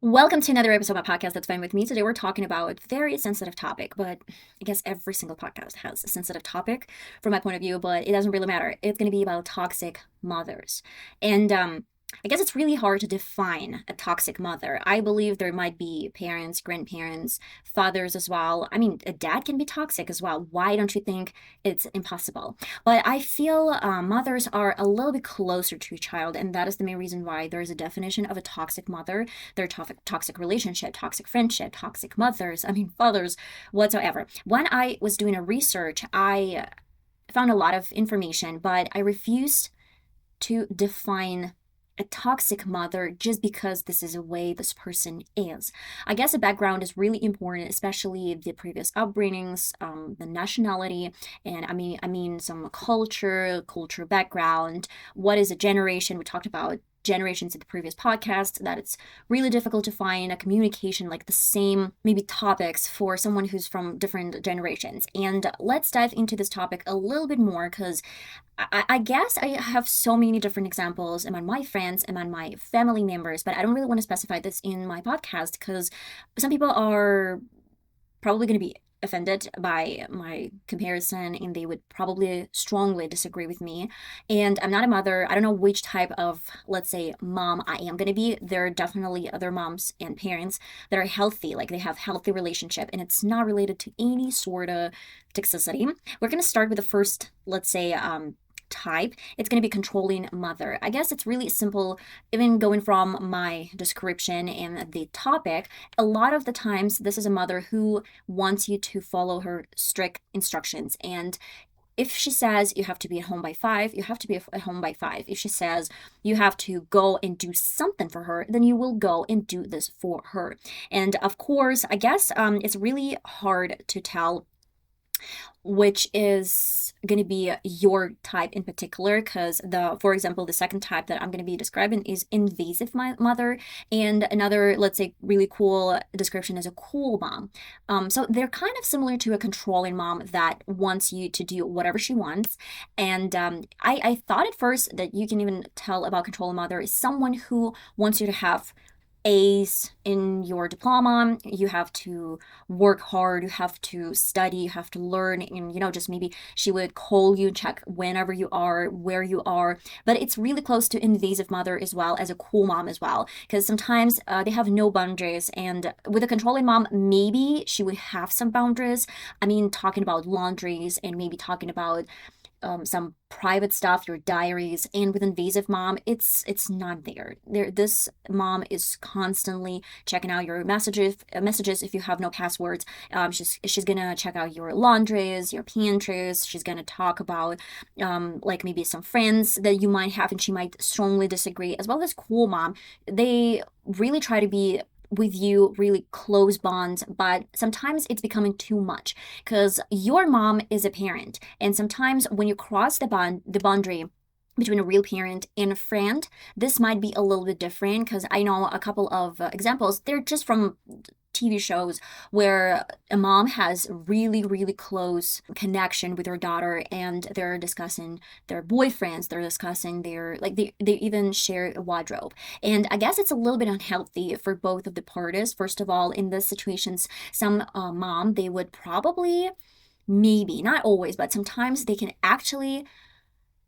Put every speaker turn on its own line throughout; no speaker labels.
Welcome to another episode of my podcast, That's Fine With Me. Today we're talking about a very sensitive topic, but I guess every single podcast has a sensitive topic from my point of view, but it doesn't really matter. It's going to be about toxic mothers. And I guess it's really hard to define a toxic mother. I believe there might be parents, grandparents, fathers as well. I mean, a dad can be toxic as well. Why don't you think it's impossible? But I feel mothers are a little bit closer to a child, and that is the main reason why there is a definition of a toxic mother. Their toxic relationship, toxic friendship, toxic mothers, I mean, fathers, whatsoever. When I was doing a research, I found a lot of information, but I refused to define a toxic mother just because this is the way this person is. I guess the background is really important, especially the previous upbringings, the nationality, and I mean some culture background. What is a generation? We talked about generations in the previous podcast, that it's really difficult to find a communication like the same maybe topics for someone who's from different generations. And let's dive into this topic a little bit more because I guess I have so many different examples among my friends, among my family members, but I don't really want to specify this in my podcast because some people are probably going to be offended by my comparison and they would probably strongly disagree with me. And I'm not a mother. I don't know which type of, let's say, mom I am going to be. There are definitely other moms and parents that are healthy, like they have healthy relationship and it's not related to any sort of toxicity. We're going to start with the first, let's say, type. It's going to be controlling mother. I guess it's really simple. Even going from my description and the topic, a lot of the times this is a mother who wants you to follow her strict instructions. And if she says you have to be at home by 5, you have to be at home by 5. If she says you have to go and do something for her, then you will go and do this for her. And of course, I guess it's really hard to tell which is going to be your type in particular, because for example, the second type that I'm going to be describing is invasive mother, and another, let's say, really cool description is a cool mom. So they're kind of similar to a controlling mom that wants you to do whatever she wants. And I thought at first that you can even tell about controlling mother is someone who wants you to have A's in your diploma. You have to work hard, you have to study, you have to learn, and just maybe she would call you, check whenever you are, where you are. But it's really close to invasive mother as well as a cool mom as well, because sometimes they have no boundaries. And with a controlling mom, maybe she would have some boundaries. I mean, talking about laundries and maybe talking about some private stuff, your diaries. And with invasive mom, it's not there. This mom is constantly checking out your messages if you have no passwords. She's gonna check out your laundries, your pantries. She's gonna talk about like maybe some friends that you might have, and she might strongly disagree. As well as cool mom, they really try to be with you, really close bonds, but sometimes it's becoming too much because your mom is a parent, and sometimes when you cross the boundary between a real parent and a friend, this might be a little bit different. Because I know a couple of examples, they're just from TV shows where a mom has really, really close connection with her daughter, and they're discussing their boyfriends, they're discussing they even share a wardrobe. And I guess it's a little bit unhealthy for both of the parties. First of all, in these situations, some mom, they would probably, maybe, not always, but sometimes they can actually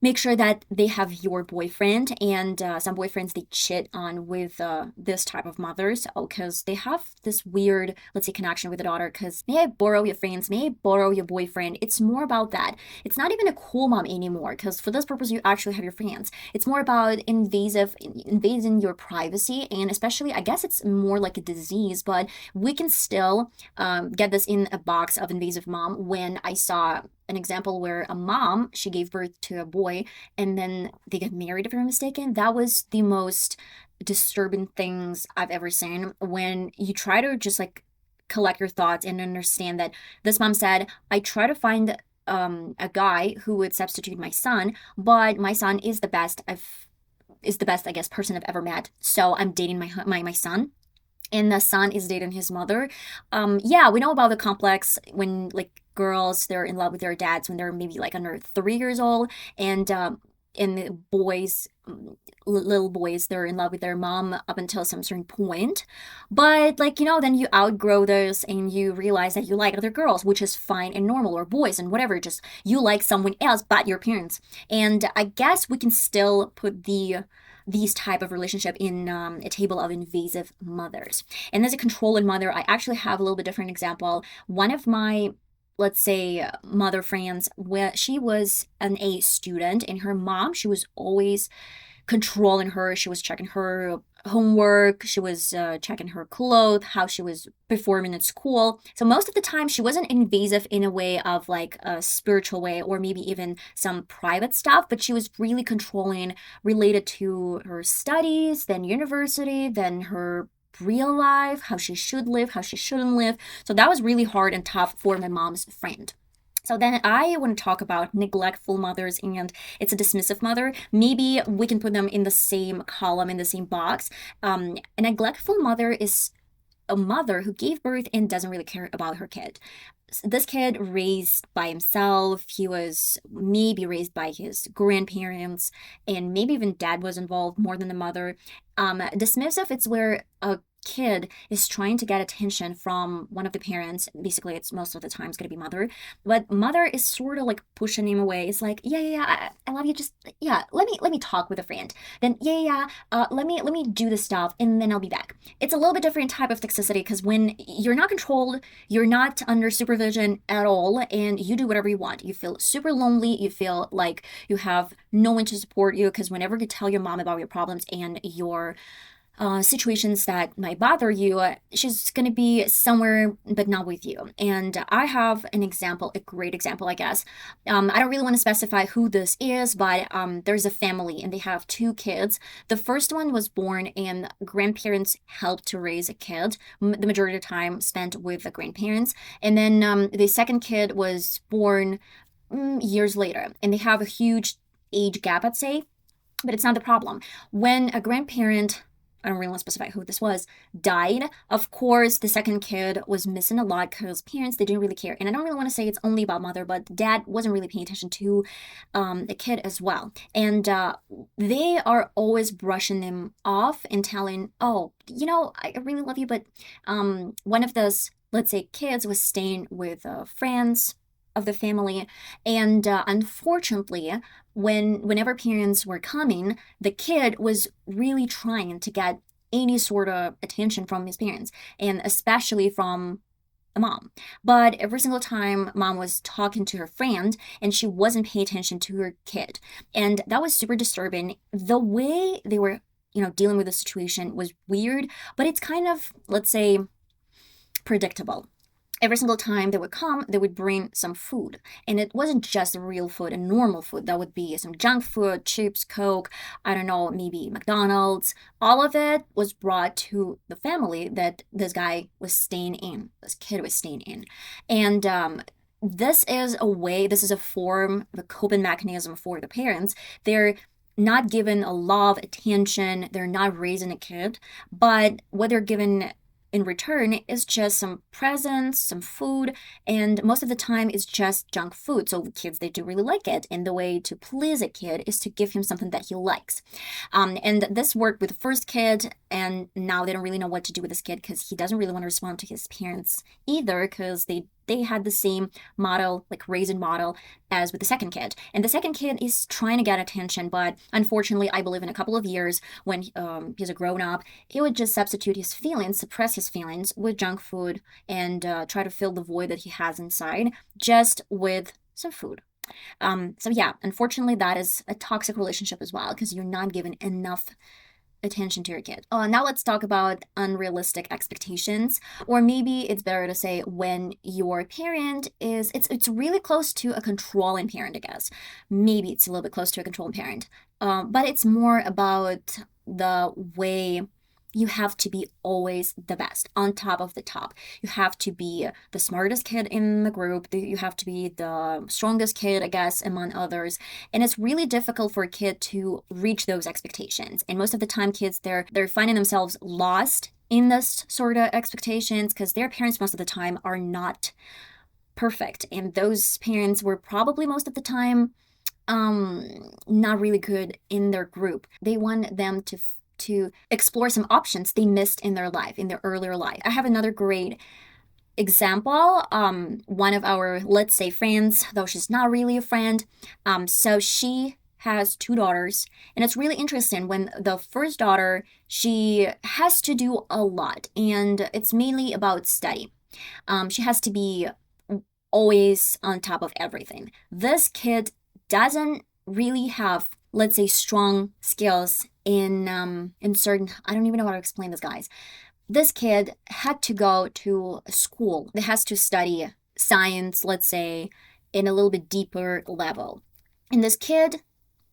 make sure that they have your boyfriend. And some boyfriends, they cheat on with this type of mothers because they have this weird, let's say, connection with the daughter. Because may I borrow your friends, may I borrow your boyfriend? It's more about that. It's not even a cool mom anymore, because for this purpose you actually have your friends. It's more about invading your privacy. And especially, I guess it's more like a disease, but we can still get this in a box of invasive mom. When I saw an example where a mom, she gave birth to a boy and then they got married, if I'm mistaken. That was the most disturbing things I've ever seen. When you try to just like collect your thoughts and understand that this mom said, I try to find a guy who would substitute my son, but my son is the best I guess person I've ever met, so I'm dating my son, and the son is dating his mother. Yeah, we know about the complex when like girls, they're in love with their dads when they're maybe like under 3 years old. And and the boys, little boys, they're in love with their mom up until some certain point. But like, then you outgrow this and you realize that you like other girls, which is fine and normal, or boys and whatever, just you like someone else but your parents. And I guess we can still put these type of relationship in a table of invasive mothers. And as a controlling mother, I actually have a little bit different example. One of my, let's say, mother friends, where she was an A student, and her mom, she was always controlling her. She was checking her homework, she was checking her clothes, how she was performing at school. So most of the time she wasn't invasive in a way of like a spiritual way, or maybe even some private stuff, but she was really controlling related to her studies, then university, then her real life, how she should live, how she shouldn't live. So that was really hard and tough for my mom's friend. So then I want to talk about neglectful mothers, and it's a dismissive mother. Maybe we can put them in the same column, in the same box. A neglectful mother is a mother who gave birth and doesn't really care about her kid. This kid raised by himself. He was maybe raised by his grandparents, and maybe even dad was involved more than the mother. Dismissive, it's where a kid is trying to get attention from one of the parents. Basically, it's most of the time it's going to be mother, but mother is sort of like pushing him away. It's like, yeah, yeah, yeah, I love you, just, yeah, let me talk with a friend, then yeah, yeah, let me do the stuff, and then I'll be back. It's a little bit different type of toxicity, because when you're not controlled, you're not under supervision at all, and you do whatever you want, you feel super lonely, you feel like you have no one to support you, because whenever you tell your mom about your problems and your situations that might bother you, she's going to be somewhere but not with you. And I have an example, a great example, I guess. I don't really want to specify who this is, but there's a family and they have two kids. The first one was born, and grandparents helped to raise a kid, the majority of the time spent with the grandparents. And then the second kid was born years later, and they have a huge age gap, I'd say, but it's not the problem. When a grandparent, I don't really want to specify who this was, died, of course, the second kid was missing a lot because parents, they didn't really care. And I don't really want to say it's only about mother, but dad wasn't really paying attention to the kid as well. And they are always brushing them off and telling, oh, I really love you, but one of those, let's say, kids was staying with friends of the family, and unfortunately, whenever parents were coming, the kid was really trying to get any sort of attention from his parents, and especially from the mom. But every single time mom was talking to her friend, and she wasn't paying attention to her kid, and that was super disturbing. The way they were, dealing with the situation was weird, but it's kind of, let's say, predictable. Every single time they would come, they would bring some food. And it wasn't just real food and normal food. That would be some junk food, chips, Coke, I don't know, maybe McDonald's. All of it was brought to the family that this guy was staying in, this kid was staying in. And this is a way, this is a form, the coping mechanism for the parents. They're not given a lot of attention, they're not raising a kid, but what they're given in return is just some presents, some food, and most of the time it's just junk food. So kids, they do really like it, and the way to please a kid is to give him something that he likes. And this worked with the first kid, and now they don't really know what to do with this kid because he doesn't really want to respond to his parents either, because they had the same model, like raising model, as with the second kid. And the second kid is trying to get attention, but unfortunately, I believe in a couple of years, when he's a grown up, he would just substitute his feelings, suppress his feelings with junk food, and try to fill the void that he has inside just with some food. So yeah, unfortunately, that is a toxic relationship as well, because you're not given enough attention to your kid. Now let's talk about unrealistic expectations, or maybe it's better to say when your parent is, it's really close to a controlling parent, I guess. Maybe it's a little bit close to a controlling parent, but it's more about the way you have to be always the best, on top of the top. You have to be the smartest kid in the group. You have to be the strongest kid, I guess, among others. And it's really difficult for a kid to reach those expectations. And most of the time, kids, they're finding themselves lost in this sort of expectations, because their parents most of the time are not perfect. And those parents were probably most of the time not really good in their group. They want them to explore some options they missed in their life, in their earlier life. I have another great example. One of our, let's say, friends, though she's not really a friend, so she has two daughters, and it's really interesting. When the first daughter, she has to do a lot, and it's mainly about study. She has to be always on top of everything. This kid doesn't really have, let's say, strong skills in certain, I don't even know how to explain this, guys. This kid had to go to school that has to study science, let's say, in a little bit deeper level. And this kid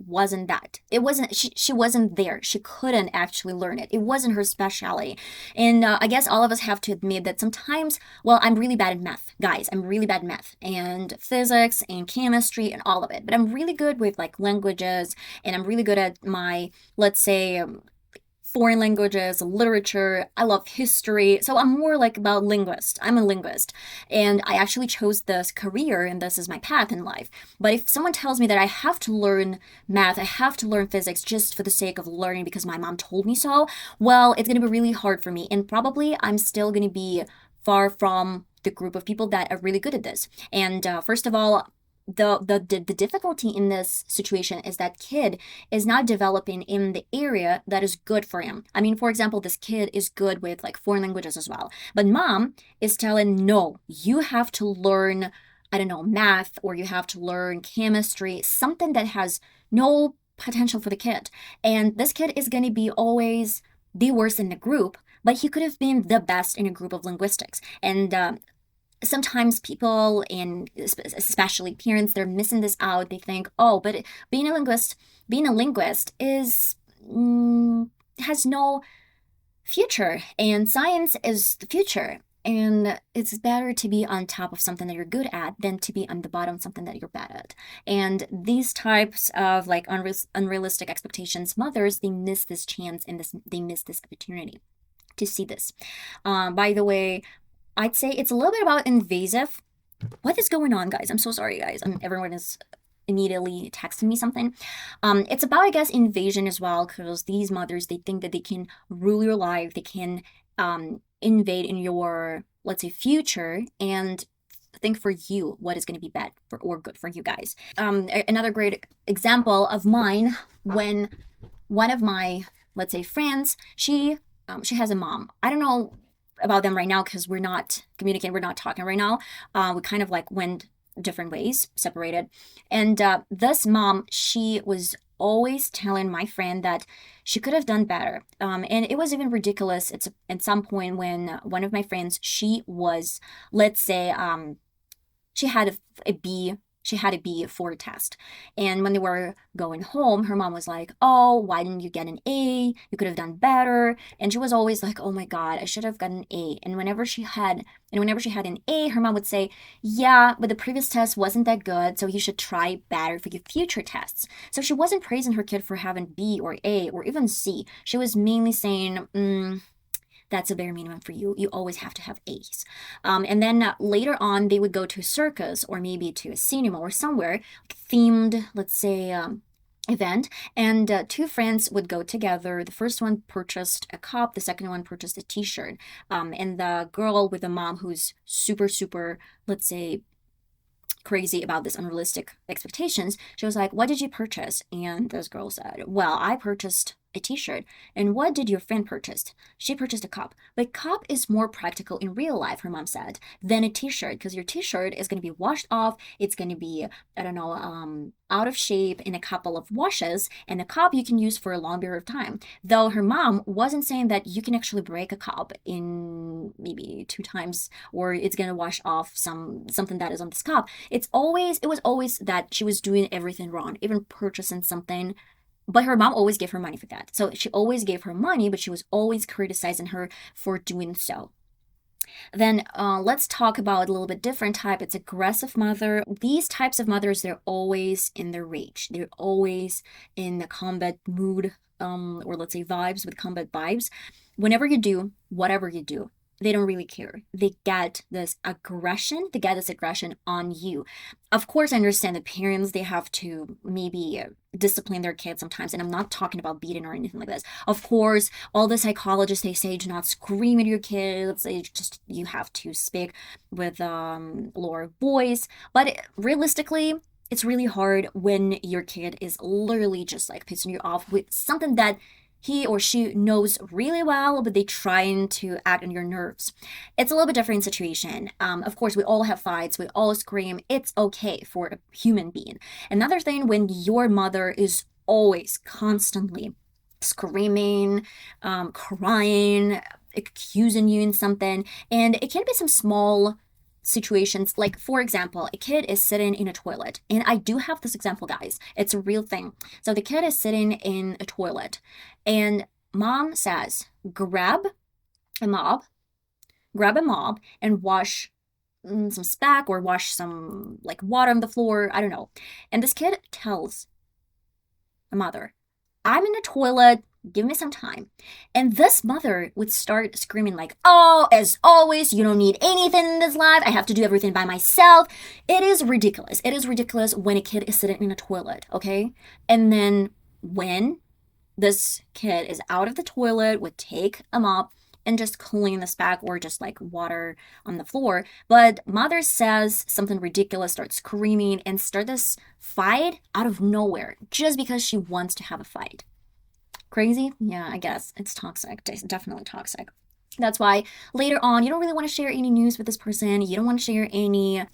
wasn't that. It wasn't, she wasn't there. She couldn't actually learn it. It wasn't her specialty. And I guess all of us have to admit that sometimes, well, I'm really bad at math, guys. I'm really bad at math and physics and chemistry and all of it. But I'm really good with like languages, and I'm really good at my, let's say, foreign languages, literature. I love history. So I'm more like about linguist. I'm a linguist. And I actually chose this career, and this is my path in life. But if someone tells me that I have to learn math, I have to learn physics just for the sake of learning because my mom told me so, well, it's going to be really hard for me. And probably I'm still going to be far from the group of people that are really good at this. And first of all, the difficulty in this situation is that kid is not developing in the area that is good for him. I mean, for example, this kid is good with like foreign languages as well, but mom is telling, no, you have to learn, I don't know, math, or you have to learn chemistry, something that has no potential for the kid. And this kid is going to be always the worst in the group, but he could have been the best in a group of linguistics. And sometimes people, and especially parents, they're missing this out. They think, oh, but being a linguist is has no future, and science is the future. And it's better to be on top of something that you're good at than to be on the bottom of something that you're bad at. And these types of like unrealistic expectations, mothers, they miss this chance, and they miss this opportunity to see this. By the way, I'd say it's a little bit about invasive. What is going on, guys? I'm so sorry, guys. Everyone is immediately texting me something. It's about, I guess, invasion as well, because these mothers, they think that they can rule your life, they can invade in your, let's say, future, and think for you what is going to be bad for, or good for you guys. Another great example of mine, when one of my, let's say, friends, she has a mom. I don't know about them right now because we're not communicating, we're not talking right now. We kind of like went different ways, separated. And this mom, she was always telling my friend that she could have done better. And it was even ridiculous. It's at some point when one of my friends, she was, let's say, she had a B. She had a B for a test. And when they were going home, her mom was like, oh, why didn't you get an A? You could have done better. And she was always like, oh my God, I should have gotten an A. And whenever she had an A, her mom would say, yeah, but the previous test wasn't that good, so you should try better for your future tests. So she wasn't praising her kid for having B or A or even C. She was mainly saying, that's a bare minimum for you. You always have to have A's. And then later on, they would go to a circus or maybe to a cinema or somewhere themed, let's say, event, and two friends would go together. The first one purchased a cup, the second one purchased a t-shirt. And the girl with the mom who's super, super, let's say, crazy about this unrealistic expectations, she was like, what did you purchase? And this girl said, well, I purchased a t-shirt. And what did your friend purchase? She purchased a cup. But cup is more practical in real life, her mom said, than a t-shirt, because your t-shirt is going to be washed off. It's going to be, I don't know, out of shape in a couple of washes, and a cup you can use for a long period of time. Though her mom wasn't saying that you can actually break a cup in maybe 2 times, or it's going to wash off something that is on this cup. It was always that she was doing everything wrong, even purchasing something. But her mom always gave her money for that. So she always gave her money, but she was always criticizing her for doing so. Then let's talk about a little bit different type. It's aggressive mother. These types of mothers, they're always in their rage. They're always in the combat mood, or let's say vibes, with combat vibes. Whenever you do, whatever you do, they don't really care. They get this aggression on you. Of course, I understand that parents, they have to maybe discipline their kids sometimes, and I'm not talking about beating or anything like this. Of course, all the psychologists, they say do not scream at your kids. They just, you have to speak with lower voice. But realistically, it's really hard when your kid is literally just like pissing you off with something that he or she knows really well, but they trying to act on your nerves. It's a little bit different situation. Of course, we all have fights, we all scream. It's okay for a human being. Another thing, when your mother is always constantly screaming, crying, accusing you in something, and it can be some small situations, like for example, a kid is sitting in a toilet, and I do have this example, guys, it's a real thing. So the kid is sitting in a toilet, and mom says, a mop grab a mop and wash some speck, or wash some like water on the floor, I don't know. And this kid tells the mother, I'm in the toilet, give me some time. And this mother would start screaming like, oh, as always, you don't need anything in this life, I have to do everything by myself. It is ridiculous. It is ridiculous when a kid is sitting in a toilet, okay? And then when this kid is out of the toilet, would take a mop and just clean the speck, or just like water on the floor. But mother says something ridiculous, starts screaming, and start this fight out of nowhere just because she wants to have a fight. Crazy? Yeah, I guess. It's toxic. Definitely toxic. That's why later on, you don't really want to share any news with this person. You don't want to share any,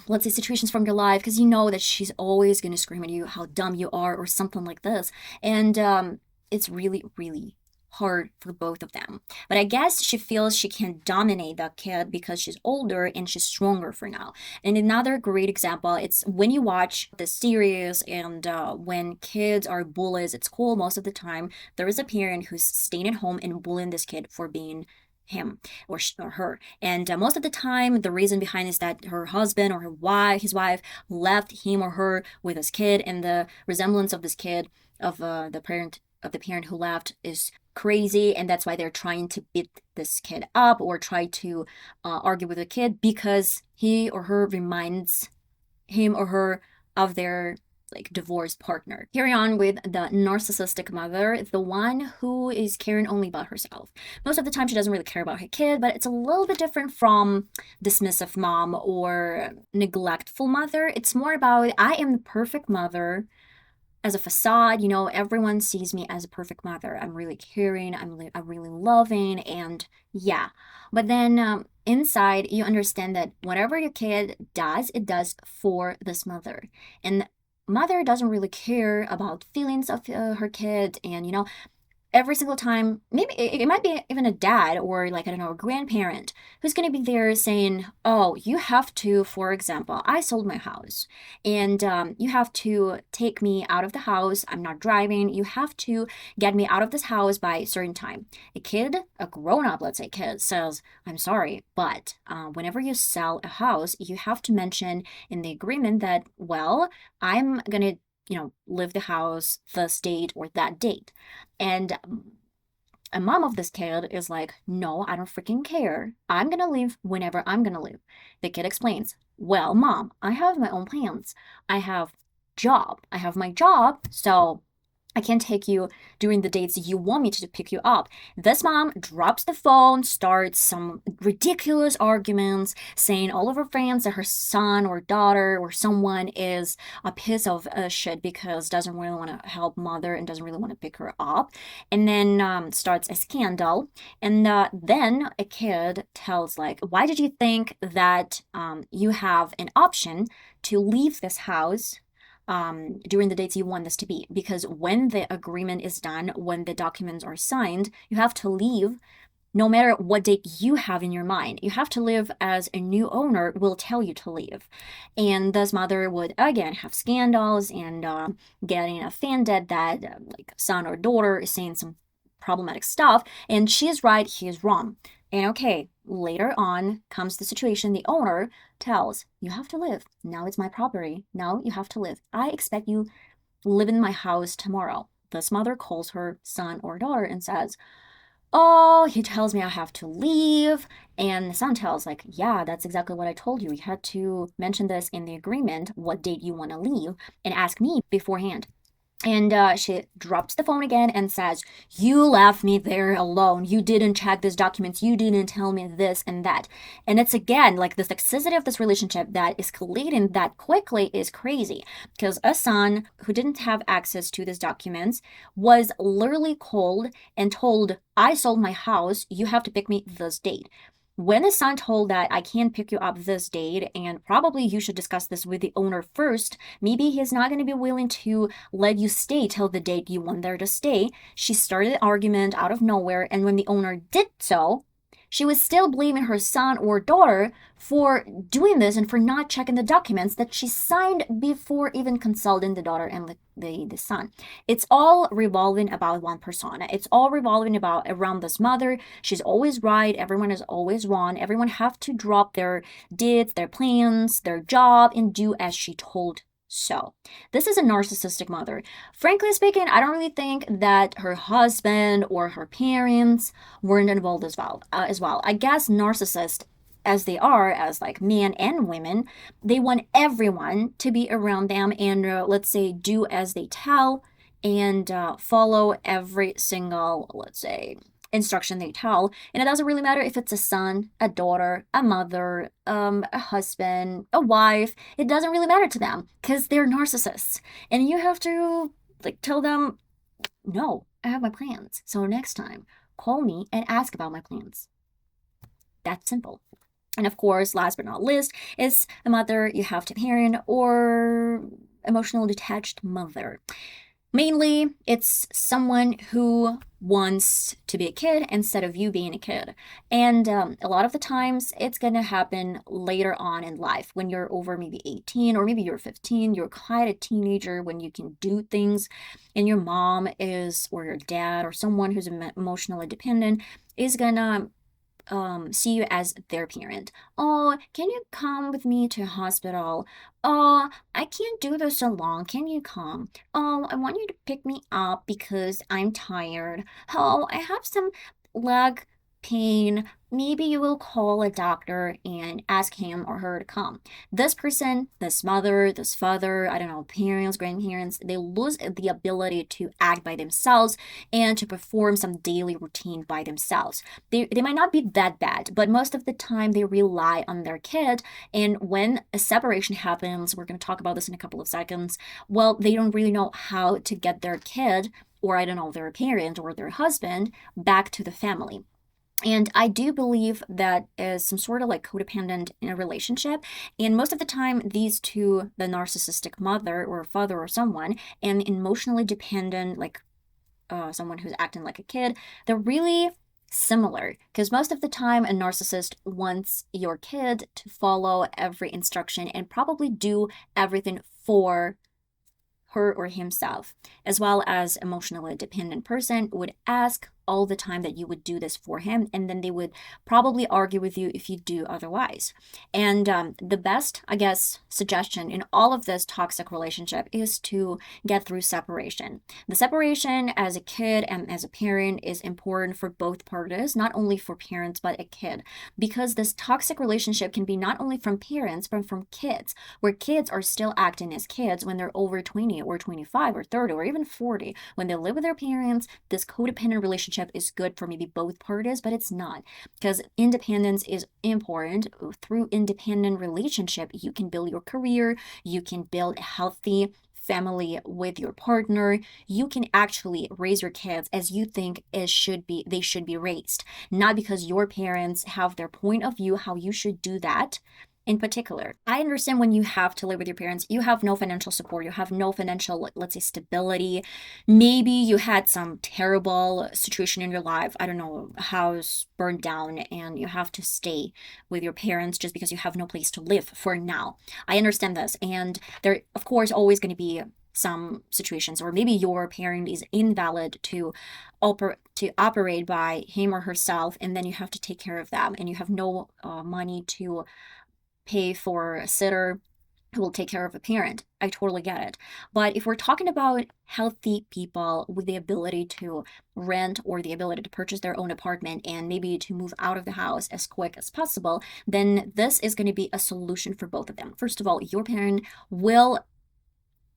let's say, situations from your life, because you know that she's always going to scream at you how dumb you are or something like this. And it's really, really hard for both of them. But I guess she feels she can dominate the kid because she's older and she's stronger for now. And another great example, it's when you watch the series, and when kids are bullies at school, most of the time there is a parent who's staying at home and bullying this kid for being him or her. And most of the time, the reason behind is that her husband or his wife left him or her with his kid, and the resemblance of this kid of the parent who left is crazy, and that's why they're trying to beat this kid up or try to argue with the kid, because he or her reminds him or her of their like divorced partner. Carry on with the narcissistic mother, the one who is caring only about herself. Most of the time she doesn't really care about her kid, but it's a little bit different from dismissive mom or neglectful mother. It's more about, I am the perfect mother. As a facade, everyone sees me as a perfect mother. I'm really caring, I'm really loving, and yeah. But then inside, you understand that whatever your kid does, it does for this mother. And mother doesn't really care about feelings of her kid, and every single time, maybe it might be even a dad, or like, I don't know, a grandparent who's going to be there saying, oh, you have to, for example, I sold my house, and you have to take me out of the house, I'm not driving, you have to get me out of this house by a certain time. A kid, a grown-up, let's say kid, says, I'm sorry, but whenever you sell a house, you have to mention in the agreement that, well, I'm going to leave the house this date or that date. And a mom of this kid is like, no, I don't freaking care. I'm gonna leave whenever I'm gonna leave. The kid explains, well, mom, I have my own plans. I have my job, so I can't take you during the dates you want me to pick you up. This mom drops the phone, starts some ridiculous arguments, saying all of her friends that her son or daughter or someone is a piece of shit because doesn't really want to help mother and doesn't really want to pick her up. And then starts a scandal. And then a kid tells like, why did you think that you have an option to leave this house during the dates you want this to be? Because when the agreement is done, when the documents are signed, you have to leave no matter what date you have in your mind. You have to live as a new owner will tell you to leave. And this mother would again have scandals and getting offended that like son or daughter is saying some problematic stuff, and she is right, he is wrong. And okay, later on comes the situation, the owner tells, you have to live. Now it's my property. Now you have to live. I expect you live in my house tomorrow. This mother calls her son or daughter and says, Oh, he tells me I have to leave. And the son tells, like, yeah, that's exactly what I told you. You had to mention this in the agreement, what date you want to leave, and ask me beforehand. And she drops the phone again and says, "You left me there alone. You didn't check these documents. You didn't tell me this and that." And it's again like the toxicity of this relationship that escalating that quickly is crazy. Because a son who didn't have access to these documents was literally called and told, "I sold my house. You have to pick me this date." When the son told that I can't pick you up this date and probably you should discuss this with the owner first, maybe he's not going to be willing to let you stay till the date you want there to stay. She started the argument out of nowhere, and when the owner did so, she was still blaming her son or daughter for doing this and for not checking the documents that she signed before even consulting the daughter and the son. It's all revolving about one persona. It's all revolving about around this mother. She's always right. Everyone is always wrong. Everyone have to drop their deeds, their plans, their job, and do as she told so. This is a narcissistic mother. Frankly speaking, I don't really think that her husband or her parents weren't involved as well. I guess narcissists, as they are, as like men and women, they want everyone to be around them and let's say do as they tell and follow every single, let's say, instruction they tell. And it doesn't really matter if it's a son, a daughter, a mother, a husband, a wife. It doesn't really matter to them because they're narcissists. And you have to like tell them, no, I have my plans. So next time, call me and ask about my plans. That's simple. And of course, last but not least, is a mother you have to parent or emotional detached mother. Mainly, it's someone who wants to be a kid instead of you being a kid. And a lot of the times, it's going to happen later on in life when you're over maybe 18 or maybe you're 15, you're quite a teenager when you can do things, and your mom is, or your dad, or someone who's emotionally dependent is gonna see you as their parent. Oh, can you come with me to hospital? Oh, I can't do this alone. Can you come? Oh, I want you to pick me up because I'm tired. Oh, I have some leg pain. Maybe you will call a doctor and ask him or her to come. This person, this mother, this father, I don't know, parents, grandparents, they lose the ability to act by themselves and to perform some daily routine by themselves. They might not be that bad, but most of the time they rely on their kid. And when a separation happens, we're going to talk about this in a couple of seconds, well, they don't really know how to get their kid, or I don't know, their parent or their husband back to the family. And I do believe that is some sort of like codependent in a relationship. And most of the time, these two, the narcissistic mother or father or someone, and emotionally dependent, like someone who's acting like a kid, they're really similar because most of the time a narcissist wants your kid to follow every instruction and probably do everything for her or himself, as well as emotionally dependent person would ask all the time that you would do this for him, and then they would probably argue with you if you do otherwise. And the best, I guess, suggestion in all of this toxic relationship is to get through separation. The separation as a kid and as a parent is important for both parties, not only for parents but a kid, because this toxic relationship can be not only from parents but from kids, where kids are still acting as kids when they're over 20 or 25 or 30 or even 40. When they live with their parents, this codependent relationship is good for maybe both parties, but it's not, because independence is important. Through independent relationship, you can build your career, you can build a healthy family with your partner. You can actually raise your kids as you think they should be raised, not because your parents have their point of view how you should do that. In particular, I understand when you have to live with your parents, you have no financial support, you have no financial, let's say, stability. Maybe you had some terrible situation in your life, I don't know, a house burned down, and you have to stay with your parents just because you have no place to live for now. I understand this, and there, of course, always going to be some situations, or maybe your parent is invalid to operate by him or herself, and then you have to take care of them, and you have no money to pay for a sitter, who will take care of a parent. I totally get it. But if we're talking about healthy people with the ability to rent or the ability to purchase their own apartment and maybe to move out of the house as quick as possible, then this is going to be a solution for both of them. First of all, your parent will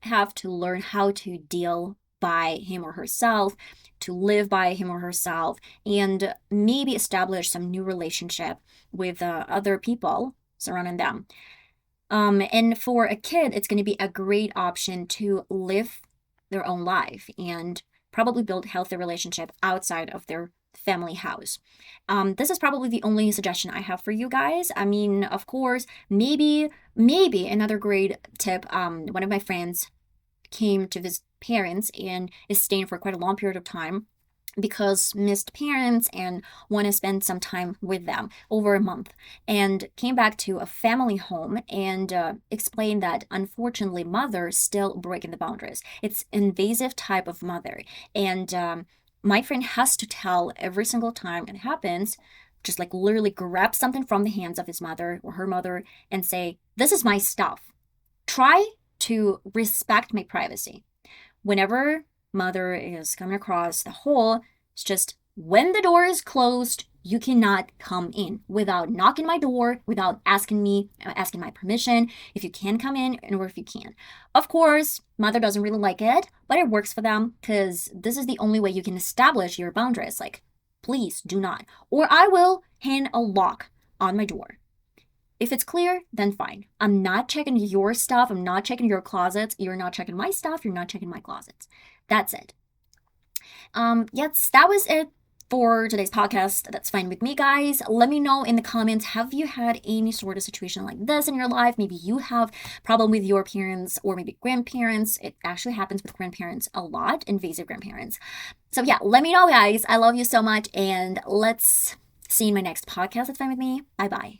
have to learn how to deal by him or herself, to live by him or herself, and maybe establish some new relationship with other people surrounding them. And for a kid, it's going to be a great option to live their own life and probably build healthy relationship outside of their family house. This is probably the only suggestion I have for you guys. I mean, of course, maybe another great tip. One of my friends came to visit parents and is staying for quite a long period of time because missed parents and want to spend some time with them over a month, and came back to a family home and explained that unfortunately mother still breaking the boundaries. It's invasive type of mother, and my friend has to tell every single time it happens, just like literally grab something from the hands of his mother or her mother and say, this is my stuff, try to respect my privacy. Whenever mother is coming across the hole, it's just when the door is closed, you cannot come in without knocking my door, without asking my permission, if you can come in or if you can. Of course, mother doesn't really like it, but it works for them because this is the only way you can establish your boundaries. Like, please do not, or I will hang a lock on my door. If it's clear, then fine. I'm not checking your stuff. I'm not checking your closets. You're not checking my stuff. You're not checking my closets. That's it. Yes, that was it for today's podcast. That's fine with me, guys. Let me know in the comments, have you had any sort of situation like this in your life? Maybe you have problem with your parents or maybe grandparents. It actually happens with grandparents a lot, invasive grandparents. So yeah, let me know, guys. I love you so much, and let's see you in my next podcast. That's fine with me. Bye-bye.